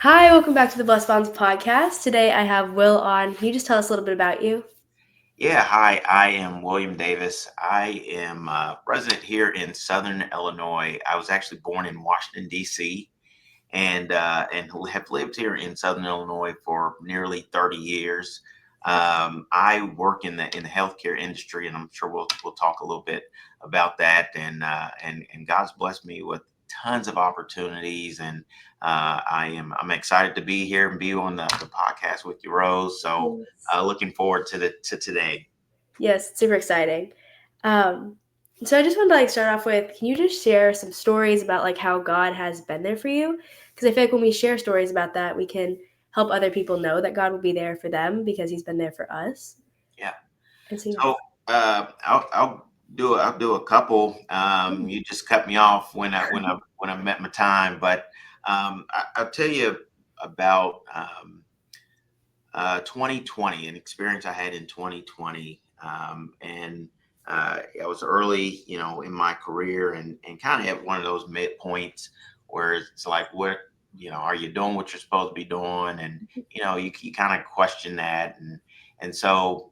Hi, welcome back to the Blessed Bonds podcast. Today I have Will on. Can you just tell us a little bit about you? Yeah, hi, I am William Davis. I am a resident here in Southern Illinois. I was actually born in Washington, D.C., and have lived here in Southern Illinois for nearly 30 years. I work in the healthcare industry, and I'm sure we'll talk a little bit about that. And God's blessed me with tons of opportunities, and I'm excited to be here and be on the podcast with you, Rose. So Yes. looking forward to today. Yes, it's super exciting. Um, so I just wanted to start off with, can you just share some stories about how God has been there for you? Because I feel like when we share stories about that, we can help other people know that God will be there for them because He's been there for us. Yeah. And so yeah. So I'll do a couple. Mm. You just cut me off when I met my time, but I'll tell you about 2020, an experience I had in 2020, and I was early, in my career, and kind of at one of those midpoints where it's like, what, are you doing what you're supposed to be doing? And you kind of question that, and so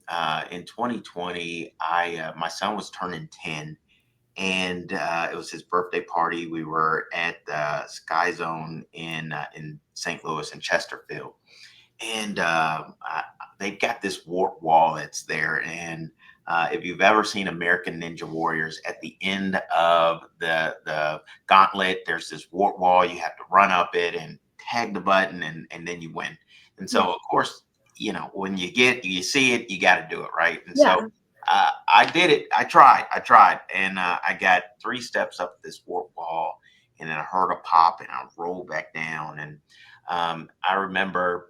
in 2020, I my son was turning 10. And it was his birthday party. We were at the Sky Zone in St. Louis in Chesterfield, and they've got this warp wall that's there. And if you've ever seen American Ninja Warriors, at the end of the gauntlet, there's this warp wall. You have to run up it and tag the button, and then you win. And Yeah. so, of course, when you see it, you got to do it, right? And so Yeah. I did it. I tried, and I got 3 steps up this warp wall, and then I heard a pop, and I rolled back down. And I remember,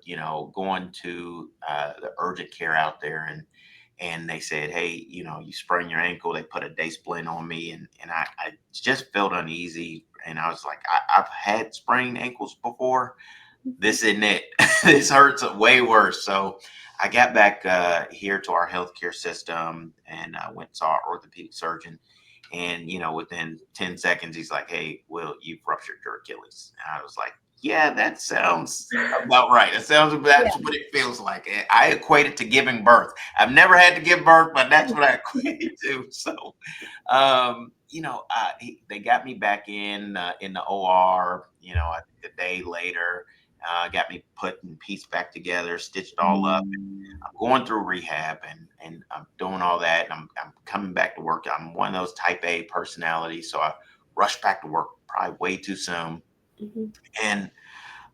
going to the urgent care out there, and they said, "Hey, you sprained your ankle." They put a day splint on me, and I just felt uneasy, and I was like, I've had sprained ankles before. This isn't it. This hurts way worse. So I got back here to our healthcare system, and I went and saw our orthopedic surgeon. And within 10 seconds, he's like, "Hey, Will, you've ruptured your Achilles." And I was like, "Yeah, that sounds about right. It sounds Yeah. that's what it feels like." I equate it to giving birth. I've never had to give birth, but that's what I equate it to. So they got me back in the OR. I think a day later, got me put and pieced back together, stitched all up. I'm going through rehab, and I'm doing all that, and I'm coming back to work. I'm one of those type A personalities, so I rushed back to work probably way too soon. Mhm. And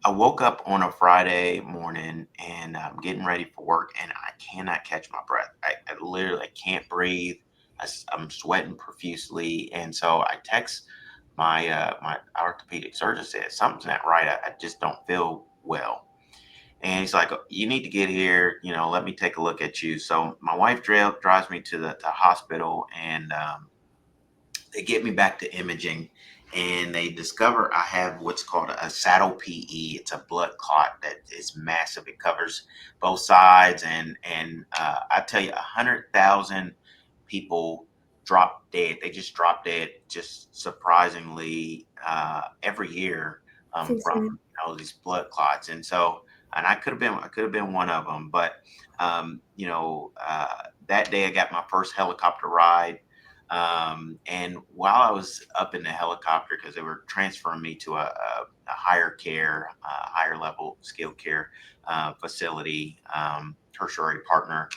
I woke up on a Friday morning, and I'm getting ready for work, and I cannot catch my breath. I literally can't breathe. I'm sweating profusely, and so I text my orthopedic surgeon, said something's not right. I just don't feel well. And he's like, "You need to get here. Let me take a look at you." So my wife drives me to the hospital, and they get me back to imaging, and they discover I have what's called a saddle PE. It's a blood clot that is massive. It covers both sides, and I tell you, 100,000 people drop dead. They just drop dead, just surprisingly, every year, That's from insane. these blood clots. And so, and I could have been one of them, but that day I got my first helicopter ride. And while I was up in the helicopter, because they were transferring me to a higher care, higher level skilled care facility, tertiary partner.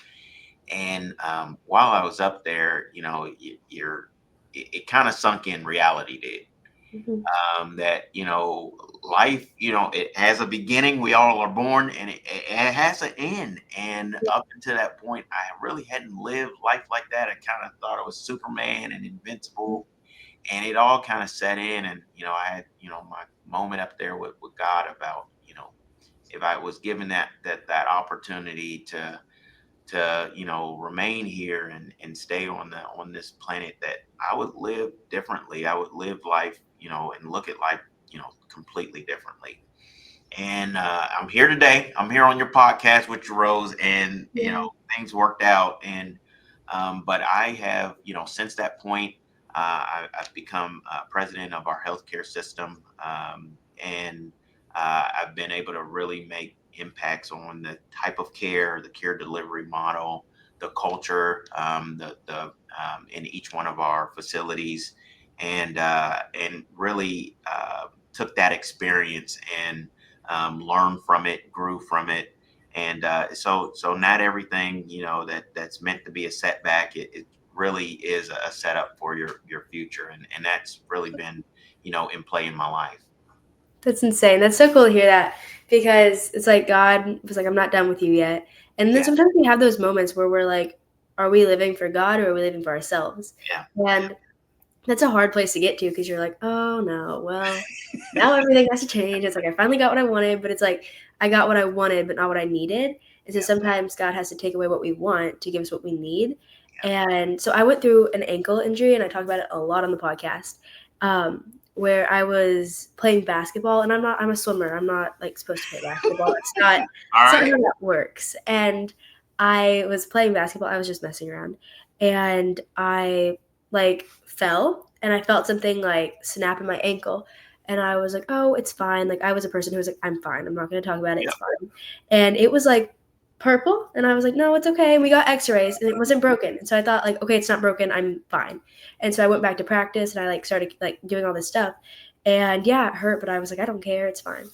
And while I was up there, it kind of sunk in, reality did, Mhm. that life, it has a beginning. We all are born, and it has an end. And Yeah. up until that point, I really hadn't lived life like that. I kind of thought I was Superman and invincible, and it all kind of set in. And I had my moment up there with God about, if I was given that opportunity to remain here and stay on this planet, that I would live differently. I would live life, and look at life, completely differently. And I'm here today. I'm here on your podcast with your Rose, and Yeah. things worked out. And but I have, since that point, I've become president of our healthcare system, and I've been able to really make impacts on the type of care, the care delivery model, the culture, in each one of our facilities, and really took that experience and learned from it, grew from it. And so not everything that's meant to be a setback. It really is a setup for your future, and that's really been in play in my life. That's insane. That's so cool to hear that because it's like God was like, I'm not done with you yet. And then Yeah, sometimes we have those moments where we're like, are we living for God or are we living for ourselves? yeah, And that's a hard place to get to because you're like, oh no, well, now everything has to change. It's like I finally got what I wanted, but it's like I got what I wanted, but not what I needed. And so yeah, sometimes God has to take away what we want to give us what we need. yeah. And so I went through an ankle injury, and I talk about it a lot on the podcast, where I was playing basketball, and I'm a swimmer. I'm not like supposed to play basketball. All It's not right. how that works. And I was playing basketball. I was just messing around, and I like fell and I felt something like snap in my ankle. And I was like, oh, it's fine. Like, I was a person who was like, I'm fine. I'm not going to talk about it. Yeah. It's fine. And it was like purple. And I was like, no, it's okay. And we got x rays and it wasn't broken. And so I thought, like, okay, it's not broken. I'm fine. And so I went back to practice and I like started like doing all this stuff. And yeah, it hurt, but I was like, I don't care. It's fine.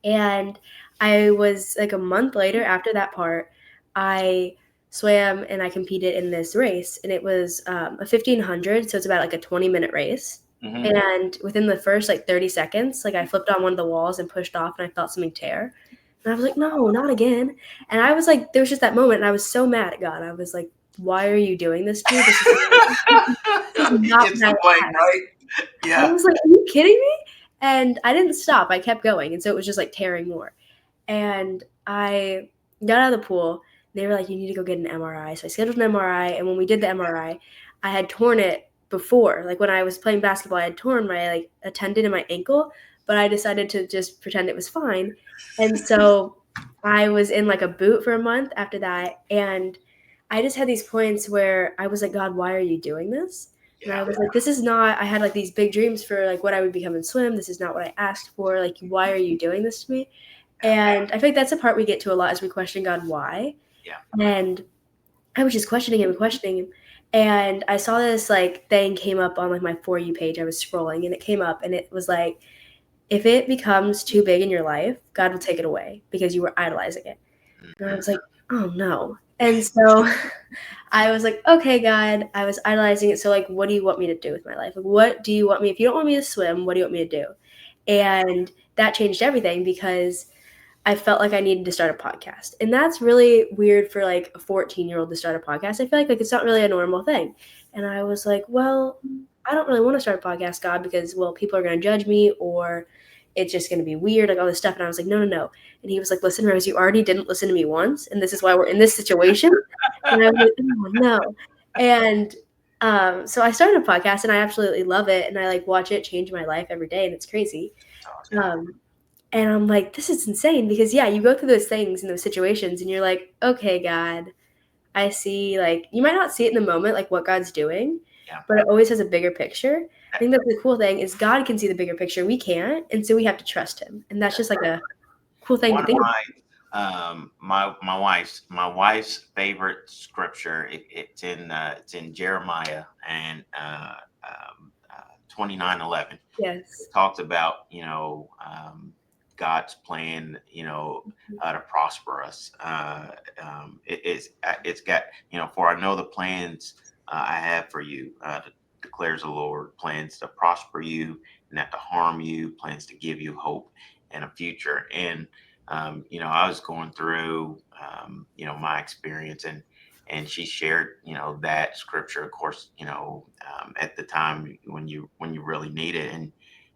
And I was like a month later after that part, I swam and I competed in this race, and it was a 1500, so it's about like a 20-minute race. Hmm. And within the first like 30 seconds, like I flipped on one of the walls and pushed off, and I felt something tear. And I was like, no, not again. And I was like, there was just that moment, and I was so mad at God. I was like, why are you doing this to me? This is It not gets what the I blame, asked. right? I Yeah. was like, are you kidding me? And I didn't stop. I kept going. And so it was just like tearing more. And I got out of the pool. They were like, you need to go get an MRI. So I scheduled an MRI. And when we did the MRI, I had torn it before. Like when I was playing basketball, I had torn my like a tendon in my ankle, but I decided to just pretend it was fine. And so I was in like a boot for a month after that. And I just had these points where I was like, God, why are you doing this? And I Yeah. was like, this is not, I had like these big dreams for like what I would become in swim. This is not what I asked for. Like, why are you doing this to me? Yeah. And I think that's a part we get to a lot as we question God, why? Yeah. And I was just questioning him and questioning him. And I saw this like thing came up on like my For You page. I was scrolling and it came up and it was like, if it becomes too big in your life, God will take it away because you were idolizing it. And I Hmm. was like, oh no. And so I was like, okay, God, I was idolizing it. So, like, what do you want me to do with my life? Like, what do you want me, if you don't want me to swim, what do you want me to do? And that changed everything because I felt like I needed to start a podcast. And that's really weird for like a 14-year-old to start a podcast. I feel like it's not really a normal thing. And I was like, well, I don't really want to start a podcast, God, because well, people are going to judge me or it's just going to be weird, like all this stuff. And I was like, no, no, no. And he was like, listen, Rose, you already didn't listen to me once, and this is why we're in this situation. And I was like, oh no. And so I started a podcast and I absolutely love it. And I like watch it change my life every day. And it's crazy. That's awesome. Um, and I'm like, this is insane because yeah, you go through those things and those situations and you're like, okay, God, I see, like, you might not see it in the moment, like what God's doing, Yeah. but it always has a bigger picture. I think that's the cool thing is God can see the bigger picture. We can't. And so we have to trust him. And that's just like a cool thing One to of think. my wife's favorite scripture. It's in Jeremiah and 29:11. It Yes. talks about God's plan, to prosper us. It's got, for I know the plans I have for you, declares the Lord, plans to prosper you, not to harm you, plans to give you hope and a future. And I was going through my experience, and she shared that scripture, of course, at the time when you really need it.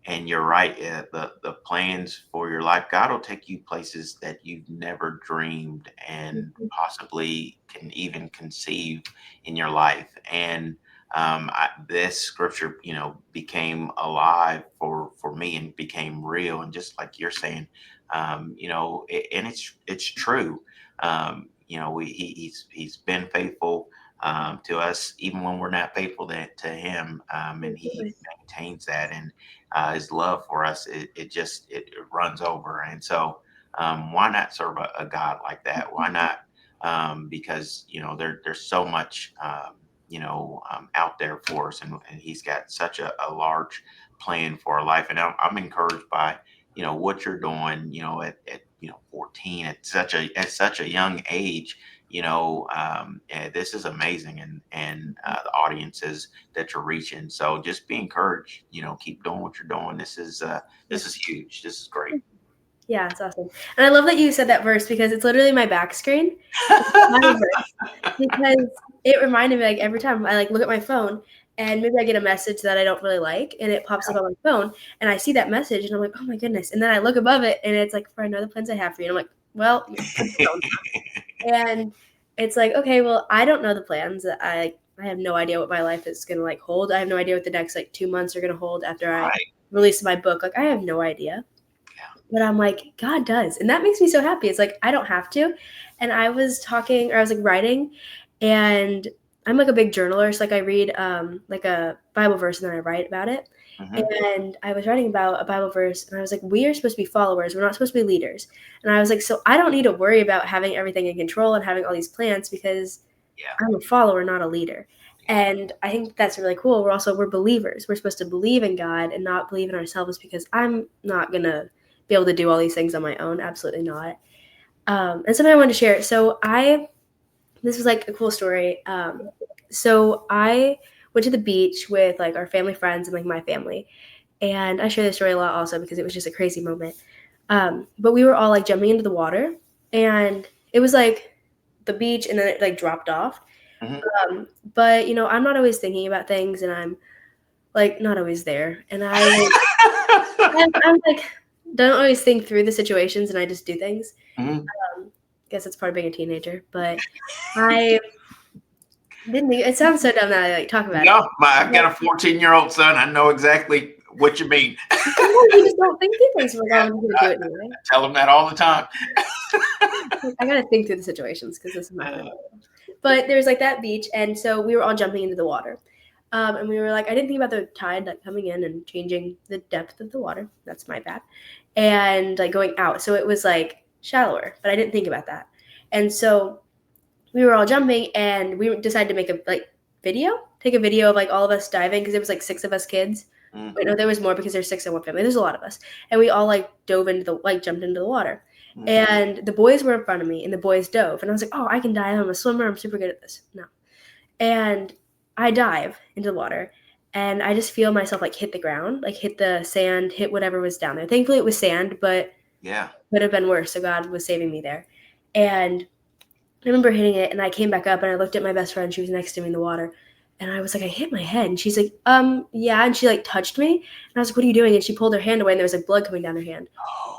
And you're right, the plans for your life, God will take you places that you've never dreamed and Mhm. possibly can even conceive in your life. And this scripture became alive for me and became real. And just like you're saying, and it's true. He's been faithful. to us, even when we're not faithful to Him, and He Absolutely. maintains that, and His love for us, it runs over. And so, why not serve a God like that? Why not? Because there's so much out there for us, and He's got such a large plan for our life. And I'm encouraged by what you're doing, at 14, at such a young age. This is amazing, and the audiences that you're reaching. So just be encouraged. Keep doing what you're doing. This is Yes. huge. This is great. Yeah, it's awesome. And I love that you said that verse because it's literally my back screen. It's the Bible verse because it reminded me like every time I like look at my phone and maybe I get a message that I don't really like and it pops up on my phone and I see that message and I'm like, oh my goodness. And then I look above it and it's like, for I know the plans I have for you. And I'm like, well, put the phone down. And it's like, okay, well, I don't know the plans. I have no idea what my life is gonna like hold. I have no idea what the next like 2 months are gonna hold after I Right. release my book. Like I have no idea. But I'm like, God does. And that makes me so happy. It's like, I don't have to. And I was talking, or I was like writing, and I'm like a big journaler. So like I read like a Bible verse and then I write about it. Hmm. And I was writing about a Bible verse and I was like, we are supposed to be followers. We're not supposed to be leaders. And I was like, so I don't need to worry about having everything in control and having all these plans because Yeah. I'm a follower, not a leader. And I think that's really cool. We're believers. We're supposed to believe in God and not believe in ourselves because I'm not gonna be able to do all these things on my own. Absolutely not. And something I wanted to share. This was like a cool story. So I went to the beach with like our family friends and like my family, and I share this story a lot also because it was just a crazy moment. But we were all like jumping into the water, and it was like the beach, and then it like dropped off. Hmm. But I'm not always thinking about things, and I'm like not always there, and I'm like don't always think through the situations, and I just do things. Hmm. Guess it's part of being a teenager, but I didn't think it sounds so dumb that I like talk about it. No, I've got a 14-year-old son. I know exactly what you mean. Sometimes you just don't think through things. We're like, oh, I'm just gonna do it anyway. Tell him that all the time. Like, I gotta think through the situations because this is not gonna Uh, go well. But there's like that beach, and so we were all jumping into the water. And we were like, I didn't think about the tide like coming in and changing the depth of the water. That's my bad. And like going out. So it was like shallower, but I didn't think about that. And so we were all jumping and we decided to make a like take a video of like all of us diving because it was like six of us kids. Wait, no, mhm, there was more because there's six in one family. There's a lot of us. And we all like dove into the like jumped into the water. mhm. And the boys were in front of me and the boys dove. And I was like, oh, I can dive. I'm a swimmer. I'm super good at this. No. And I dive into the water and I just feel myself like hit the ground, like hit the sand, hit whatever was down there. Thankfully it was sand, but it Yeah. could have been worse. So God was saving me there. And I remember hitting it and I came back up and I looked at my best friend. She was next to me in the water. And I was like, I hit my head. And she's like, yeah. And she like touched me. And I was like, what are you doing? And she pulled her hand away and there was like blood coming down her hand.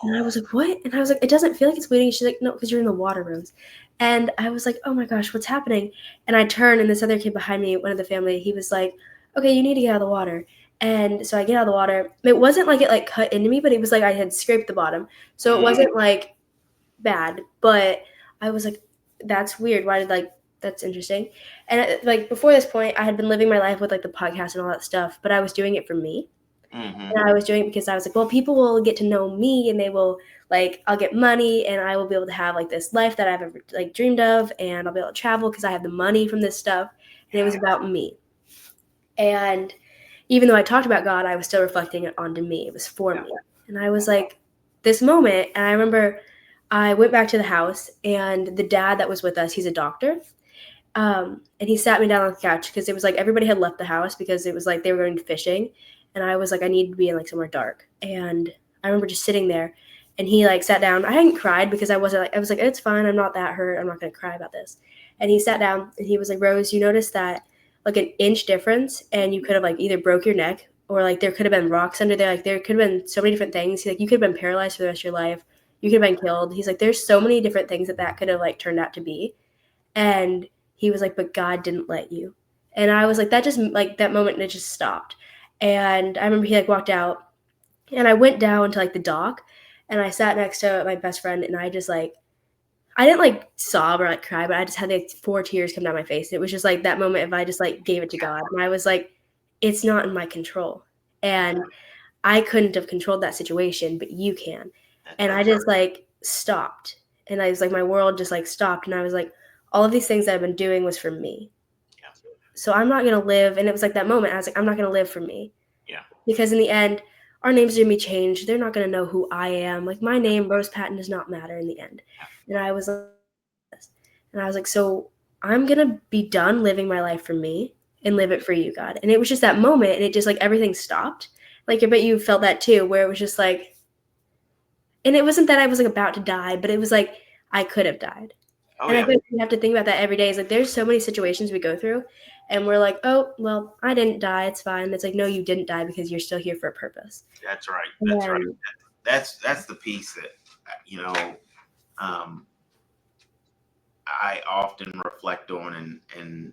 And I Oh. was like, what? And I was like, it doesn't feel like it's bleeding. She's like, no, because you're in the water, Rose. And I was like, oh my gosh, what's happening? And I turned and this other kid behind me, one of the family, he was like, okay, you need to get out of the water. And so I get out of the water. It wasn't like it like cut into me, but it was like I had scraped the bottom. So it Mm, wasn't like bad, but I was like, that's weird. Why did like that's interesting. And like before this point, I had been living my life with like the podcast and all that stuff, but I was doing it for me. mhm. And I was doing it because I was like, well, people will get to know me and they will like I'll get money and I will be able to have like this life that I've ever like dreamed of and I'll be able to travel because I have the money from this stuff. And it was Yeah. about me. And even though I talked about God, I was still reflecting it onto me. It was for Yeah. me. And I was like, this moment, and I remember I went back to the house and the dad that was with us, he's a doctor. And he sat me down on the couch because it was like everybody had left the house because it was like they were going fishing. And I was like, I need to be in like somewhere dark. And I remember just sitting there and he like sat down. I hadn't cried because I was like, it's fine. I'm not that hurt. I'm not going to cry about this. And he sat down and he was like, Rose, you noticed that like an inch difference and you could have like either broke your neck or like there could have been rocks under there. Like there could have been so many different things. He's like, you could have been paralyzed for the rest of your life. You could have been killed. He's like, there's so many different things that could have like turned out to be. And he was like, but God didn't let you. And I was like, that just like that moment, and it just stopped. And I remember he like walked out, and I went down to like the dock, and I sat next to my best friend, and I just like I didn't like sob or like cry, but I just had like 4 tears come down my face. It was just like that moment if I just like gave it to God, and I was like, "It's not in my control." And I couldn't have controlled that situation, but you can. And I That's just like stopped. And I was like, my world just like stopped. And I was like, all of these things that I've been doing was for me. yeah, So I'm not going to live. And it was like that moment. I was like, I'm not going to live for me. yeah, Because in the end, our names are going to be changed. They're not going to know who I am. Like my name, Rose Patton, does not matter in the end. yeah. And I was like, and I was like, so I'm going to be done living my life for me and live it for you, God. And it was just that moment. And it just like everything stopped. Like I bet you felt that too, where it was just like, and it wasn't that I was like about to die, but it was like I could have died. Oh And I yeah, think we have to think about that every day. Is like there's so many situations we go through and we're like, oh, well, I didn't die, it's fine. It's like, no, you didn't die because you're still here for a purpose. that's right. That's right. And That's the piece that you know. Um, I often reflect on, and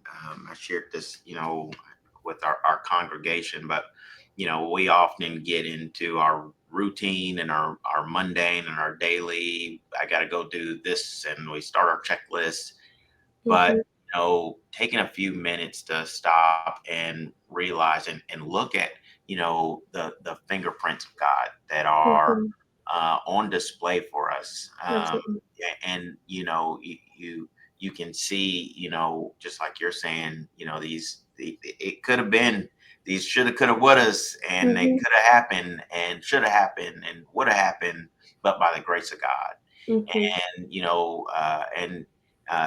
I shared this, with our congregation, but we often get into our routine and our mundane and our daily. I got to go do this, and we start our checklist. But mhm, taking a few minutes to stop and realize and look at the fingerprints of God that are mhm, on display for us. absolutely. And you can see, just like you're saying, it could have been these shoulda, coulda, wouldas, and they Mhm, could have happened and should have happened and would have happened, but by the grace of God. mhm, And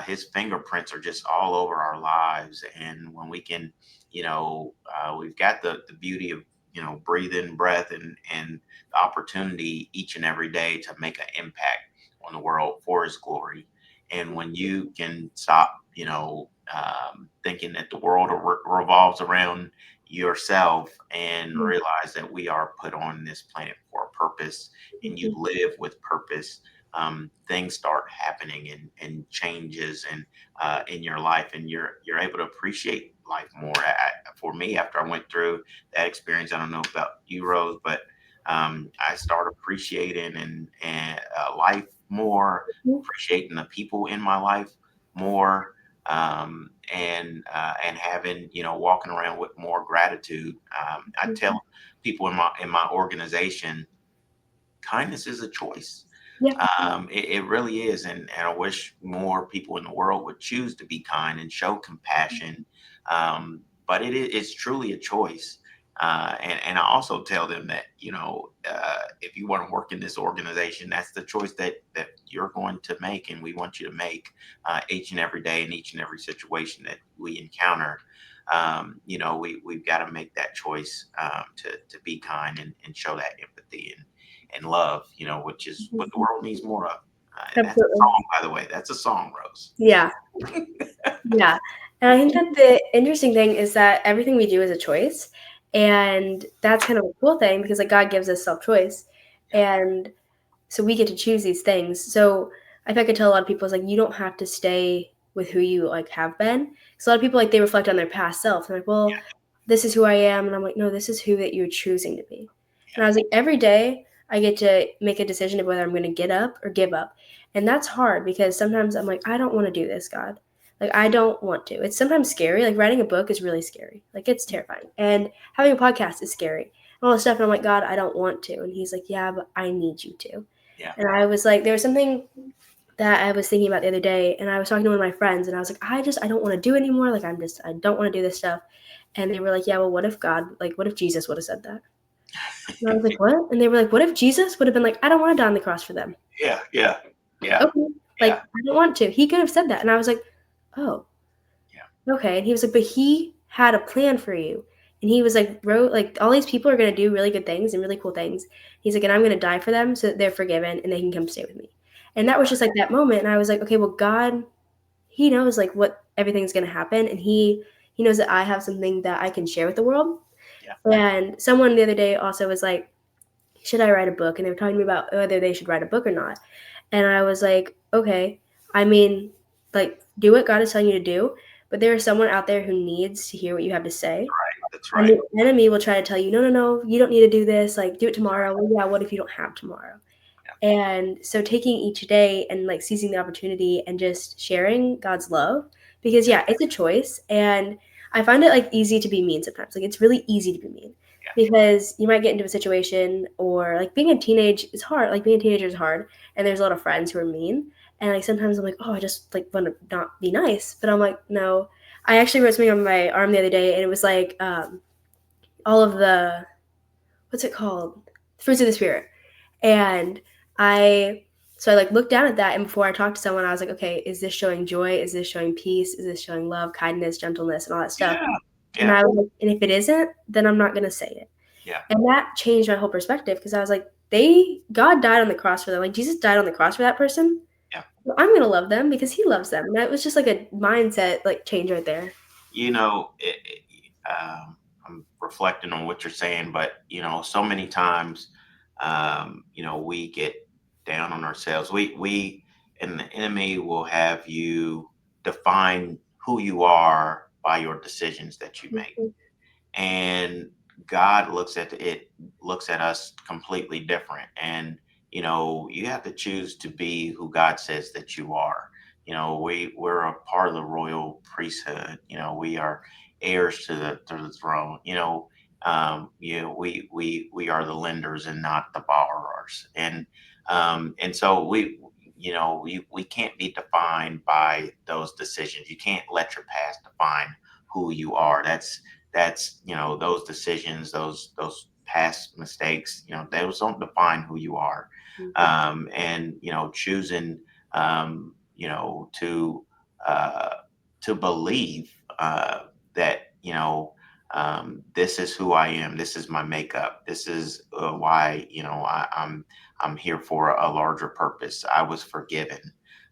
his fingerprints are just all over our lives. And when we can, we've got the beauty of breathing breath and the opportunity each and every day to make an impact on the world for his glory. And when you can stop thinking that the world revolves around yourself and mhm, realize that we are put on this planet for a purpose, and you mhm, live with purpose, things start happening and changes and in your life, and you're able to appreciate life more. For me, after I went through that experience, I don't know about you, Rose, but I start appreciating and life more, mhm, appreciating the people in my life more, and having walking around with more gratitude. I mhm. tell people in my organization, kindness is a choice. Yeah. It really is, and I wish more people in the world would choose to be kind and show compassion. But it's truly a choice. And I also tell them that if you want to work in this organization, that's the choice that you're going to make, and we want you to make each and every day in each and every situation that we encounter. We've got to make that choice to be kind and show that empathy and love, which is what the Mhm. world needs more of. And that's a Absolutely. song, by the way. That's a song, Rose. Yeah. Yeah. And I think that the interesting thing is that everything we do is a choice. And that's kind of a cool thing because like God gives us self choice. Yeah, And so we get to choose these things. So I think I could tell a lot of people is like you don't have to stay with who you like have been. Because a lot of people like they reflect on their past self. They're like, well, this is who I am, and I'm like, no, this is who that you're choosing to be. And yeah, I was like, every day I get to make a decision of whether I'm going to get up or give up, and that's hard because sometimes I'm like, I don't want to do this, God. Like I don't want to. It's sometimes scary. Like writing a book is really scary. Like it's terrifying, and having a podcast is scary. And all this stuff, and I'm like, God, I don't want to. And He's like, yeah, but I need you to. yeah, And I was like, there was something that I was thinking about the other day, and I was talking to one of my friends, and I was like, I don't want to do anymore. Like I don't want to do this stuff. And they were like, yeah, well, what if God, like, what if Jesus would have said that? And I was like, what? And they were like, what if Jesus would have been like, I don't want to die on the cross for them. yeah, yeah, yeah, Okay. Like, yeah, I don't want to. He could have said that. And I was like, oh, yeah. okay. And he was like, but he had a plan for you. And he was like, wrote, like, all these people are going to do really good things and really cool things. He's like, and I'm going to die for them so that they're forgiven and they can come stay with me. And that was just like that moment. And I was like, okay, well, God, He knows like what everything's going to happen. And He knows that I have something that I can share with the world. Yeah. And someone the other day also was like, should I write a book? And they were talking to me about whether they should write a book or not. And I was like, okay, I mean, like, do what God is telling you to do, but there is someone out there who needs to hear what you have to say. That's And right. the enemy will try to tell you, no, no, no, you don't need to do this. Like, do it tomorrow. Well, yeah, what if you don't have tomorrow? And so taking each day and like seizing the opportunity and just sharing God's love, because Yeah. yeah, it's a choice. And I find it like easy to be mean sometimes. Like it's really easy to be mean Yeah. because you might get into a situation, or like being a teenage is hard. Like being a teenager is hard, and there's a lot of friends who are mean. And like sometimes I'm like, oh, I just like want to not be nice, but I'm like, no. I actually wrote something on my arm the other day, and it was like all of the, what's it called, fruits of the spirit. And I so I like looked down at that, and before I talked to someone, I was like, okay, is this showing joy? Is this showing peace? Is this showing love, kindness, gentleness, and all that stuff? Yeah. And Yeah. I was like, and if it isn't, then I'm not gonna say it. Yeah. And that changed my whole perspective, because I was like, God died on the cross for them. Like Jesus died on the cross for that person. Yeah. Well, I'm gonna love them because He loves them. And that was just like a mindset like change right there. You know, I'm reflecting on what you're saying, but so many times, we get down on ourselves. We and the enemy will have you define who you are by your decisions that you make. Mhm, And God looks at us completely different. And you have to choose to be who God says that you are. We're a part of the royal priesthood. We are heirs to the throne. We are the lenders and not the borrowers. And so we can't be defined by those decisions. You can't let your past define who you are. That's those decisions, those past mistakes, those don't define who you are. mhm. And choosing to uh believe that this is who I am, this is my makeup, this is why I'm here for a larger purpose. I was forgiven.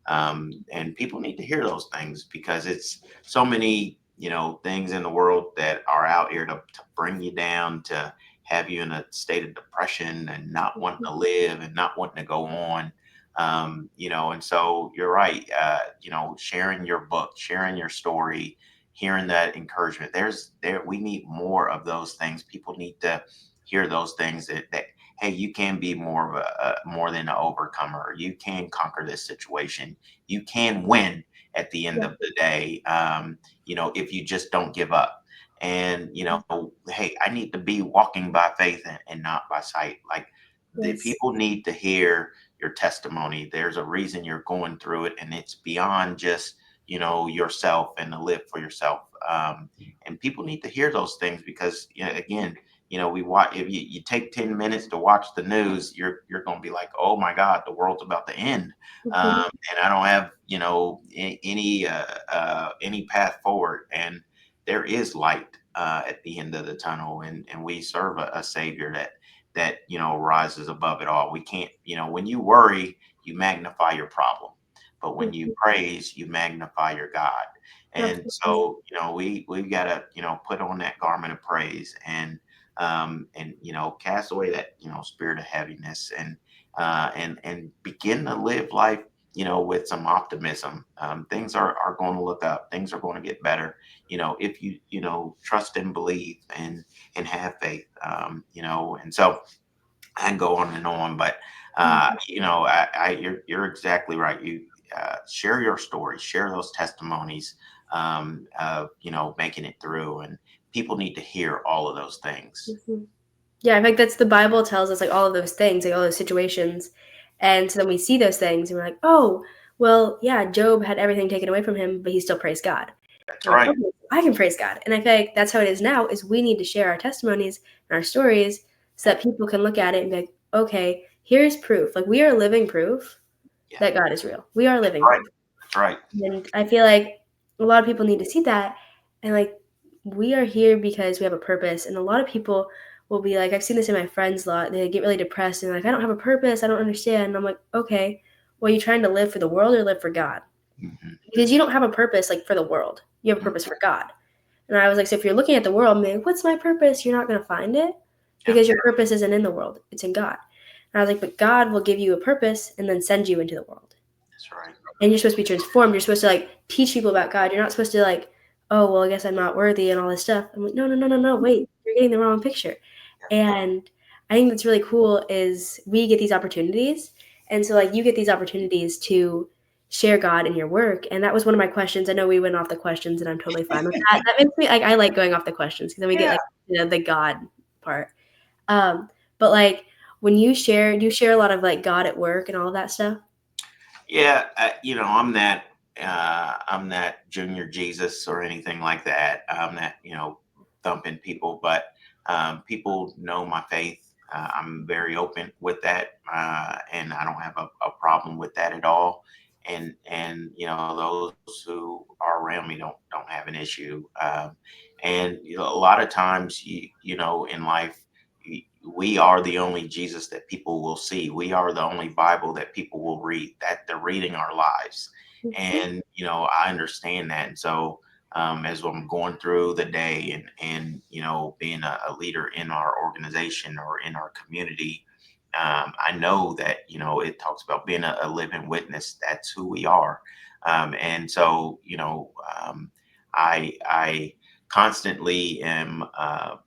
And people need to hear those things, because it's so many things in the world that are out here to bring you down, to have you in a state of depression and not wanting to live and not wanting to go on. And so you're right. Sharing your book, sharing your story, hearing that encouragement, we need more of those things. People need to hear those things, that hey, you can be more of more than an overcomer. You can conquer this situation. You can win at the end Yeah. of the day. If you just don't give up. And, hey, I need to be walking by faith and not by sight. Like, the Yes. people need to hear your testimony. There's a reason you're going through it, and it's beyond just, yourself and to live for yourself. And people need to hear those things, because, again, we watch. If you take 10 minutes to watch the news, you're going to be like, oh my God, the world's about to end. Mhm. And I don't have any path forward. And there is light at the end of the tunnel, and we serve a Savior that rises above it all. We can't, when you worry, you magnify your problem, but when you Mhm. praise, you magnify your God. And Absolutely. so we've got to put on that garment of praise, and cast away that spirit of heaviness, and begin to live life with some optimism. Things are going to look up. Things are going to get better. If you trust and believe and have faith. And so I can go on and on, but Mhm. you're exactly right. You share your story, share those testimonies of making it through, and people need to hear all of those things. Mhm. Yeah, in fact, that's the Bible tells us like all of those things, like all those situations. And so then we see those things and we're like, oh, well, yeah, Job had everything taken away from him, but he still praised God. That's I'm like, right. okay, I can praise God. And I feel like that's how it is now, is we need to share our testimonies and our stories so Yeah, that people can look at it and be like, okay, here's proof. Like we are living proof yeah, that God is real. We are that's living right. proof. That's right. And I feel like a lot of people need to see that. And like, we are here because we have a purpose. And a lot of people will be like, I've seen this in my friends a lot. They get really depressed and like, I don't have a purpose. I don't understand. And I'm like, okay, well, are you trying to live for the world or live for God? Hmm. Because you don't have a purpose like for the world. You have a purpose for God. And I was like, so if you're looking at the world and being like, what's my purpose? You're not going to find it Yeah, because your purpose isn't in the world. It's in God. And I was like, but God will give you a purpose and then send you into the world, that's right. and you're supposed to be transformed. You're supposed to like teach people about God. You're not supposed to like, oh well, I guess I'm not worthy and all this stuff. I'm like, no, no, no, no, no. Wait, you're getting the wrong picture. Yeah, And I think that's really cool is we get these opportunities, And so like you get these opportunities to share God in your work. And that was one of my questions. I know we went off the questions and I'm totally fine with that. That makes me like I like going off the questions because then we get Yeah. like the God part. Um, but like when you share, do you share a lot of like God at work and all of that stuff? Yeah, I'm that junior Jesus or anything like that. I'm that thumping people, but people know my faith. I'm very open with that, and I don't have a problem with that at all. And those who are around me don't have an issue. And a lot of times, in life, we are the only Jesus that people will see. We are the only Bible that people will read. That they're reading our lives, Mhm. and I understand that. And so, as I'm going through the day and being a leader in our organization or in our community, I know that it talks about being a living witness. That's who we are, and so I constantly am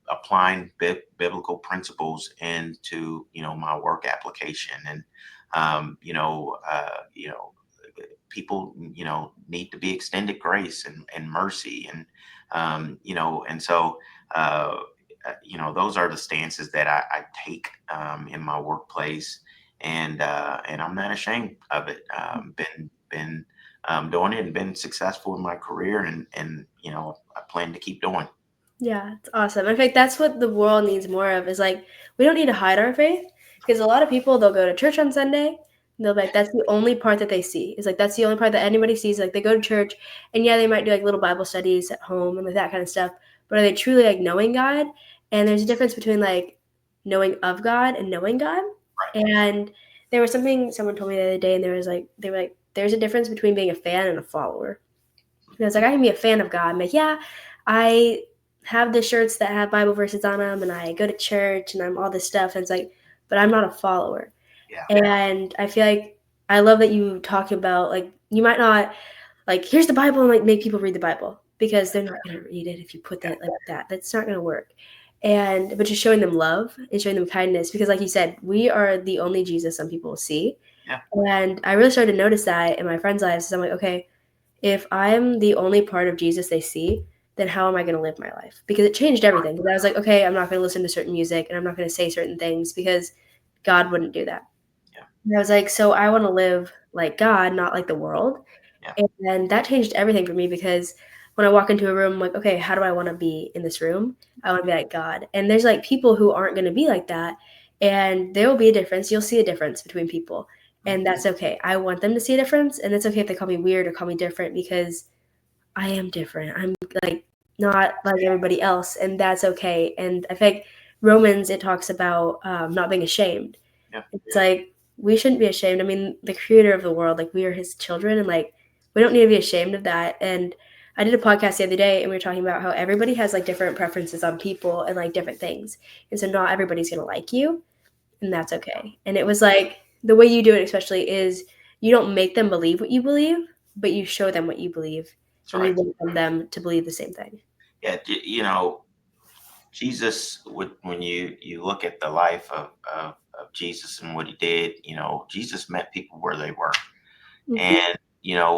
applying biblical principles into my work application, and um, you know uh, you know people need to be extended grace and mercy, and so uh, those are the stances that I take in my workplace, and I'm not ashamed of it. Been doing it and been successful in my career, and I plan to keep doing. Yeah, it's awesome. In fact, that's what the world needs more of is like we don't need to hide our faith because a lot of people they'll go to church on Sunday and they'll be like that's the only part that they see. It's like that's the only part that anybody sees. Like they go to church and yeah, they might do like little Bible studies at home and like that kind of stuff. But are they truly like knowing God? And there's a difference between like knowing of God and knowing God. Right. And there was something someone told me the other day and they were like there's a difference between being a fan and a follower. And I was like, I can be a fan of God. I'm like, yeah, I have the shirts that have Bible verses on them, and I go to church, and I'm all this stuff. And it's like, but I'm not a follower. Yeah. And I feel like I love that you talk about like you might not like here's the Bible and like make people read the Bible because they're not gonna read it if you put Yeah. that like that. That's not gonna work. And but just showing them love and showing them kindness because like you said, we are the only Jesus some people will see. Yeah. And I really started to notice that in my friends' lives. So I'm like, okay, if I'm the only part of Jesus they see, then how am I going to live my life? Because it changed Right. everything. Because I was like, okay, I'm not going to listen to certain music and I'm not going to say certain things because God wouldn't do that. Yeah. And I was like, so I want to live like God, not like the world. Yeah. And that changed everything for me because when I walk into a room, I'm like, okay, how do I want to be in this room? I want to be like God. And there's like people who aren't going to be like that. And there will be a difference. You'll see a difference between people. Mhm. And that's okay. I want them to see a difference. And it's okay if they call me weird or call me different because I am different. I'm like not like everybody else. And that's okay. And I think Romans, it talks about not being ashamed. Yeah. It's like we shouldn't be ashamed. I mean, the creator of the world, like we are his children, and like we don't need to be ashamed of that. And I did a podcast the other day, and we were talking about how everybody has like different preferences on people and like different things, and so not everybody's gonna like you, and that's okay. And it was like the way you do it, especially, is you don't make them believe what you believe, but you show them what you believe, That's and you right. want them to believe the same thing. Yeah. Jesus, when you look at the life of Jesus and what he did, Jesus met people where they were. Mm-hmm. And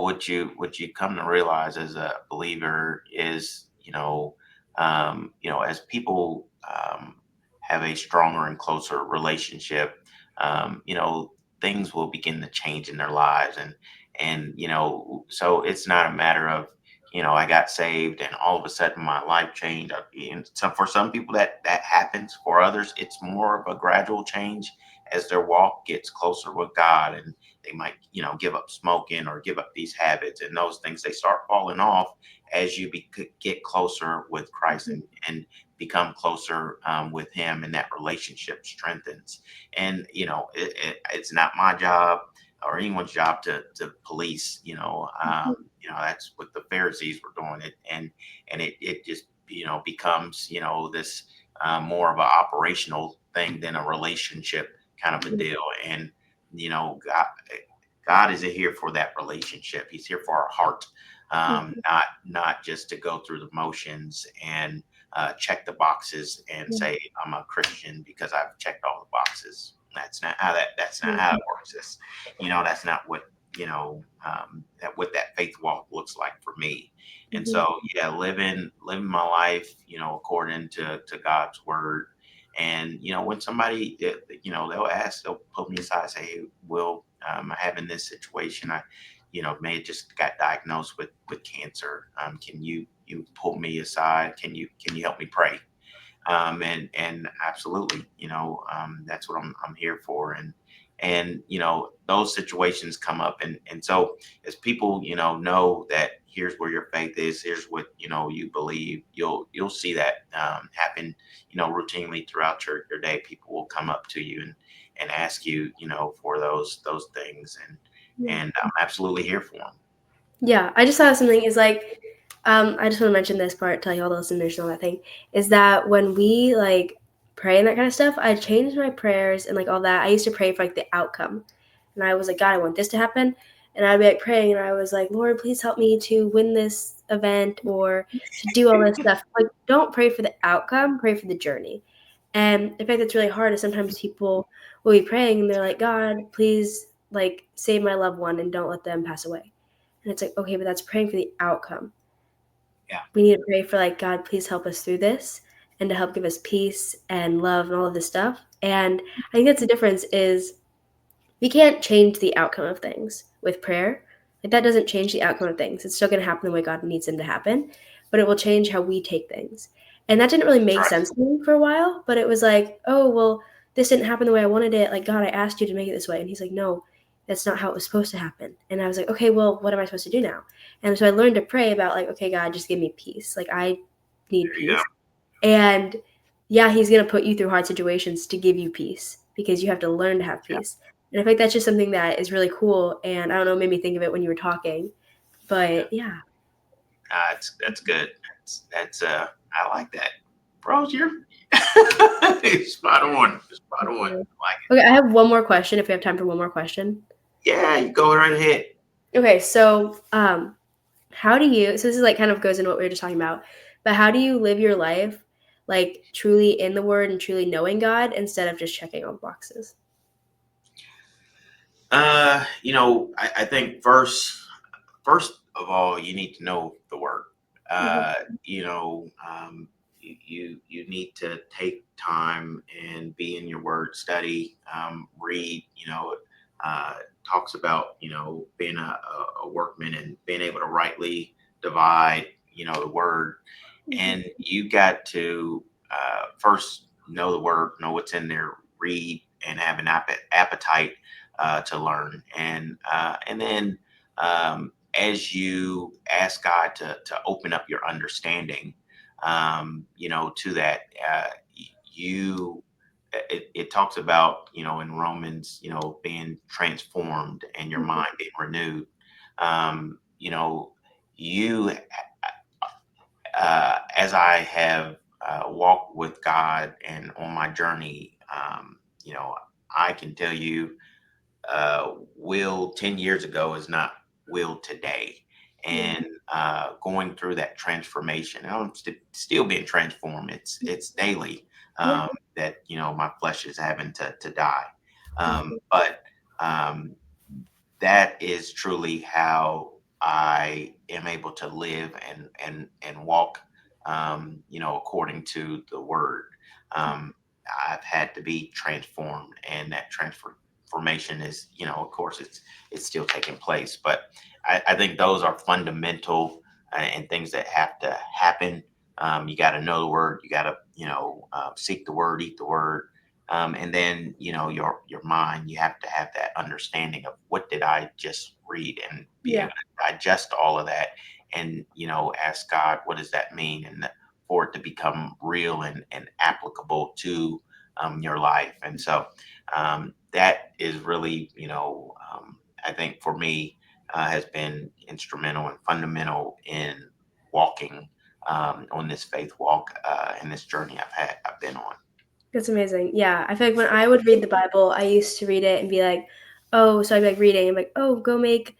what you come to realize as a believer is, as people have a stronger and closer relationship, things will begin to change in their lives, and so it's not a matter of I got saved and all of a sudden my life changed. And so for some people that happens. For others, it's more of a gradual change as their walk gets closer with God, and they might give up smoking or give up these habits, and those things they start falling off as you get closer with Christ, and become closer with him, and that relationship strengthens. And it's not my job or anyone's job to police. That's what the Pharisees were doing. It just becomes this more of an operational thing than a relationship kind of a deal. And God is here for that relationship. He's here for our heart, Mm-hmm. not just to go through the motions and check the boxes and Yeah. say I'm a Christian because I've checked all the boxes. That's not how it works. That's not what what that faith walk looks like for me. And Mhm. so, yeah, living my life, according to God's word. And when somebody, they'll pull me aside and say, "Hey, Will, I'm having this situation. I, may have just got diagnosed with cancer. Can you pull me aside? Can you help me pray?" And absolutely, that's what I'm here for. And those situations come up, and so as people know that here's where your faith is, here's what you believe, you'll see that happen routinely throughout your day. People will come up to you and ask you for those things, Yeah. and I'm absolutely here for them. Yeah, I just thought of something is like, I just want to mention this part, tell you all the listeners know that thing, is that when we like pray and that kind of stuff, I changed my prayers and like all that. I used to pray for like the outcome. And I was like, God, I want this to happen. And I'd be like praying and I was like, Lord, please help me to win this event or to do all this stuff. Like, don't pray for the outcome, pray for the journey. And in fact, it's really hard is sometimes people will be praying and they're like, God, please like save my loved one and don't let them pass away. And it's like, okay, but that's praying for the outcome. Yeah, We need to pray for like, God, please help us through this and to help give us peace and love and all of this stuff. And I think that's the difference is we can't change the outcome of things with prayer. Like that doesn't change the outcome of things. It's still going to happen the way God needs them to happen, but it will change how we take things. And that didn't really that's make right. sense to me for a while, but it was like, oh, well, this didn't happen the way I wanted it. Like, God, I asked you to make it this way. And he's like, no, that's not how it was supposed to happen. And I was like, okay, well, what am I supposed to do now? And so I learned to pray about like, okay, God, just give me peace. Like I need There you go. peace. And yeah, he's going to put you through hard situations to give you peace because you have to learn to have Yeah. peace. And I think that's just something that is really cool. And I don't know, made me think of it when you were talking. Yeah. But yeah. That's good. That's I like that, bro. You're spot on, spot on. I like it. Okay, I have one more question if we have time for one more question. Yeah, you go right ahead. Okay, so how do you, so this is like kind of goes into what we were just talking about, but how do you live your life like truly in the word and truly knowing God instead of just checking on boxes? I think first of all, you need to know the word. Mm-hmm. Uh, you know, you need to take time and be in your word, study, read. Uh, Talks about being a workman and being able to rightly divide the word, and you got to first know the word, know what's in there, read, and have an appetite to learn, and then as you ask God to open up your understanding, to that, you it talks about in Romans, being transformed and your mind being renewed. You As I have walked with God and on my journey, I can tell you, Will 10 years ago is not Will today. Yeah. And going through that transformation, and I'm still being transformed. It's daily Yeah. that my flesh is having to die, Mhm. but um, that is truly how I am able to live and walk, according to the word. Um, I've had to be transformed, and that transformation is, of course, it's still taking place. But I think those are fundamental and things that have to happen. You got to know the word. You got to, seek the word, eat the word, and then your mind, you have to have that understanding of what did I just read, and be Yeah. able to digest all of that, and ask God, what does that mean, and for it to become real and applicable to your life. And so that is really, I think for me, has been instrumental and fundamental in walking on this faith walk, and this journey I've been on. That's amazing. Yeah. I feel like when I would read the Bible, I used to read it and be like, oh, so I'd be like reading, I'm like, oh, go make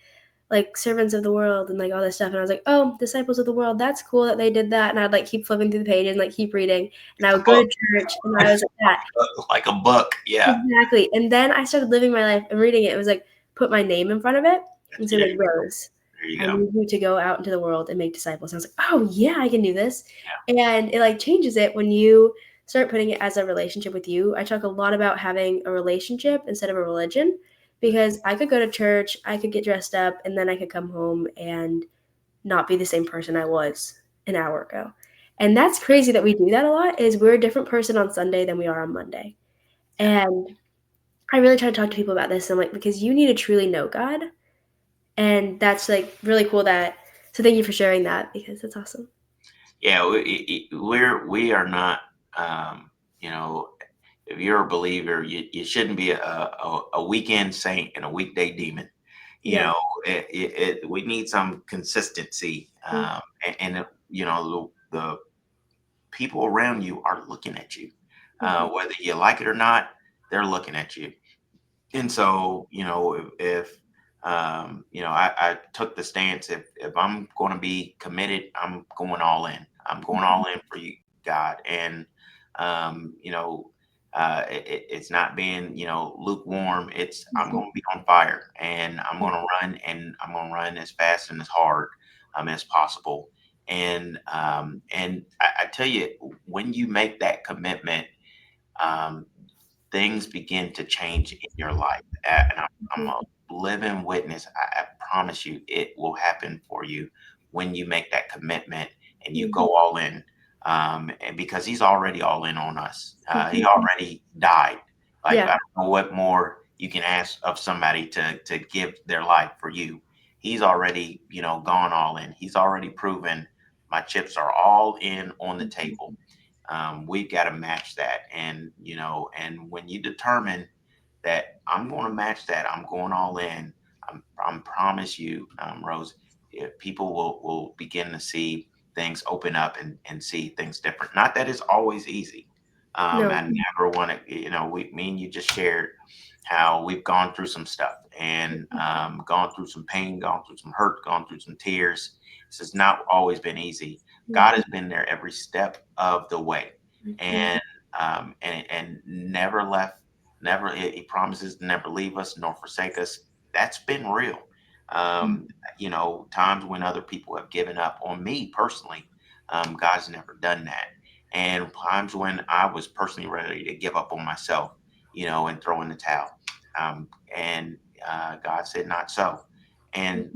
like servants of the world and like all this stuff. And I was like, oh, disciples of the world, that's cool that they did that. And I'd like keep flipping through the pages and like keep reading. And I A would go to book, church and I was like that. like a book. Yeah, Exactly. And then I started living my life and reading it. It was like put my name in front of it and say yeah. like Rose. There you I go. need you to go out into the world and make disciples. And I was like, oh yeah, I can do this. And it like changes it when you start putting it as a relationship with you. I talk a lot about having a relationship instead of a religion because I could go to church, I could get dressed up, and then I could come home and not be the same person I was an hour ago. And that's crazy that we do that a lot is we're a different person on Sunday than we are on Monday. Yeah, And I really try to talk to people about this and like because you need to truly know God. And that's like really cool that so thank you for sharing that because that's awesome. yeah. We are not. Um, you know, if you're a believer, you shouldn't be a weekend saint and a weekday demon. You Yeah. know, we need some consistency, Mm, and you know the people around you are looking at you, mhm, whether you like it or not. They're looking at you. And so, I took the stance if I'm going to be committed, I'm going all in. I'm going all mhm, in for you, God. And, it's not being, lukewarm. It's I'm mhm, going to be on fire and I'm going to run and I'm going to run as fast and as hard as possible. And I tell you, when you make that commitment, um, things begin to change in your life. And I'm mhm, a living witness. I promise you, it will happen for you when you make that commitment and you mhm, go all in. And because He's already all in on us, He mhm. already died. Like Yeah. I don't know what more you can ask of somebody to give their life for you. He's already, gone all in. He's already proven my chips are all in on the Mhm, table. We've got to match that. And, and when you determine that I'm going to match that, I'm going all in, I'm promise you, Rose, people will begin to see things open up and see things different. Not that it's always easy. No. I never want to, me and you just shared how we've gone through some stuff and gone through some pain, gone through some hurt, gone through some tears. This has not always been easy. God Mhm, has been there every step of the way, mhm, and never left. Never, He promises to never leave us nor forsake us. That's been real. mhm. Um, Times when other people have given up on me personally, God's never done that. And times when I was personally ready to give up on myself, and throw in the towel, and God said, "Not so." And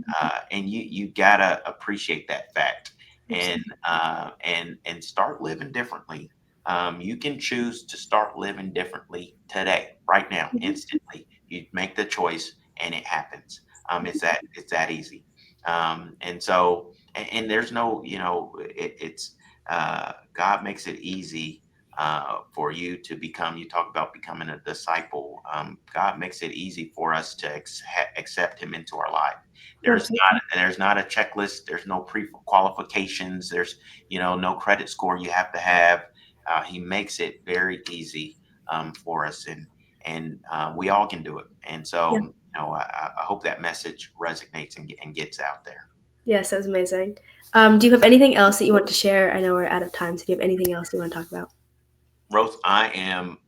you gotta appreciate that fact and Absolutely. and start living differently. You can choose to start living differently today, right now, Mhm, instantly. You make the choice, and it happens. It's that easy. And there's no, God makes it easy for you to become. You talk about becoming a disciple. God makes it easy for us to accept Him into our life. absolutely. There's not a checklist. There's no pre-qualifications. There's no credit score you have to have. He makes it very easy for us, and we all can do it. And so, Yeah. I hope that message resonates and gets out there. Yes, that was amazing. Do you have anything else that you want to share? I know we're out of time, so do you have anything else you want to talk about? Rose, I am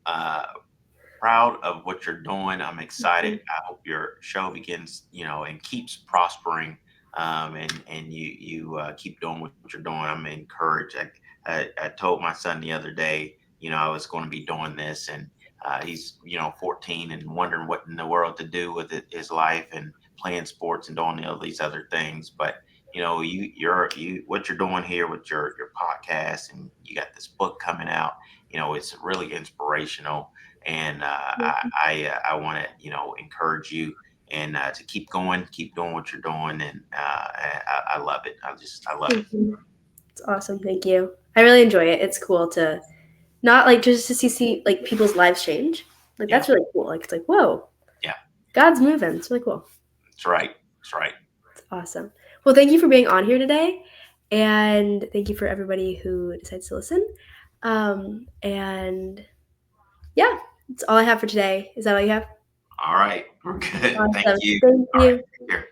proud of what you're doing. I'm excited. Mhm, I hope your show begins, and keeps prospering. And you keep doing what you're doing. I'm encouraged. I told my son the other day, I was going to be doing this, and he's 14 and wondering what in the world to do with his life and playing sports and doing all these other things. But you what you're doing here with your podcast, and you got this book coming out. It's really inspirational, and I want to encourage you and to keep going, keep doing what you're doing, and I love it. I love it. mhm. It's awesome. Thank you. I really enjoy it. It's cool to not like just to see like people's lives change. Like Yeah, that's really cool. Like it's like whoa, yeah, God's moving. It's really cool. that's right. That's right. It's awesome. Well, thank you for being on here today, and thank you for everybody who decides to listen. And yeah, that's all I have for today. Is that all you have? All right, we're good. Thank Awesome. you. Thank All right, you. take care.